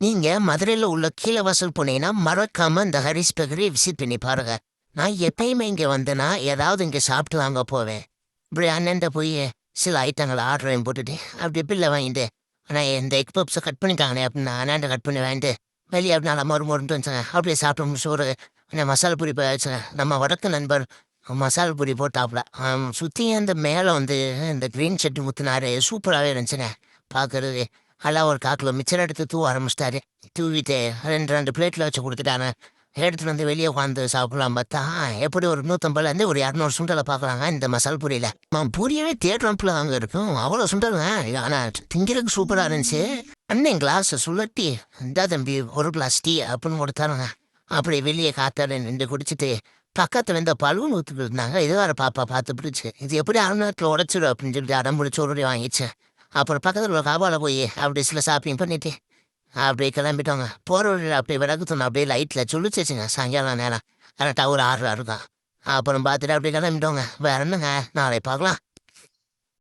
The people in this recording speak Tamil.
நீங்க மதுரையில உள்ள கீழவாசல் போனீங்கன்னா மறக்காம இந்த ஹரிஸ் பேக்கரி விசிட் பண்ணி பாருங்க. நான் எப்பயுமே இங்க வந்தேன்னா ஏதாவது இங்க சாப்பிட்டு வாங்க போவேன். இப்படி அண்ணன்ட்ட போய் சில ஐட்டங்களை ஆர்டரையும் போட்டுட்டு அப்படி பில்லை வாங்கிட்டு ஆனால் இந்த எக் பப்ஸை கட் பண்ணிட்டாங்களே அப்படின்னு அண்ணாண்ட கட் பண்ணி வாங்கிட்டு வெளியே அப்படி நல்லா மொறுமொருன்ட்டு வச்சுங்க அப்படியே சாப்பிட்டோம் சோறு. மசாலா பூரி வச்சுங்க நம்ம வடக்கு நண்பர் மசாலா பூரி போட்டாப்புல சுற்றி அந்த மேலே வந்து இந்த க்ரீன் சட்னி ஊற்றினாரு. சூப்பராகவே இருந்துச்சுங்க பார்க்கறது. எல்லாம் ஒரு காக்கில் மிச்சர் எடுத்து தூவ ஆரம்பிச்சிட்டாரு. தூவிட்டு ரெண்டு ரெண்டு பிளேட்டில் வச்சு கொடுத்துட்டாங்க. எடுத்துட்டு வந்து வெளியே உட்காந்து சாப்பிடலாம் பார்த்தா எப்படி ஒரு 150லேருந்து ஒரு 200 சுண்டலை பார்க்குறாங்க இந்த மசால் பூரியில். பூரியவே தேடுறப்பில் அங்கே இருக்கும் அவ்வளோ சுண்டலுங்க. ஆனால் திங்கிறதுக்கு சூப்பராக இருந்துச்சு. அண்ணன் கிளாஸை சுழட்டி இந்தா தம்பி ஒரு கிளாஸ் டீ அப்படின்னு கொடுத்தாருங்க. அப்படி வெளியே காத்தாட நின்று குடிச்சிட்டு பக்கத்தில் இந்த பழுவுன்னு ஊற்றிட்டு இருந்தாங்க. இது வேறு பாப்பா பார்த்து பிடிச்சி இது எப்படி அரை நேரத்தில் உடச்சிடும் அப்படின்னு சொல்லிட்டு அடம் பிடிச்சி ஒரு வாங்கிச்சு. அப்புறம் பக்கத்தில் உள்ள காபாவில் போய் அப்படி சில ஷாப்பிங் பண்ணிட்டு அப்படியே கிளம்பிட்டோங்க. போகிற வழியில் அப்படியே விளக்கு தோணும் அப்படியே லைட்டில் சொல்லிச்சிச்சுங்க சாயங்காலம் நேரம் கரெக்டாக ஒரு 6 இருக்கும். அப்புறம் பார்த்துட்டு அப்படியே கிளம்பிட்டோங்க. வேற என்னங்க நாளை பார்க்கலாம்.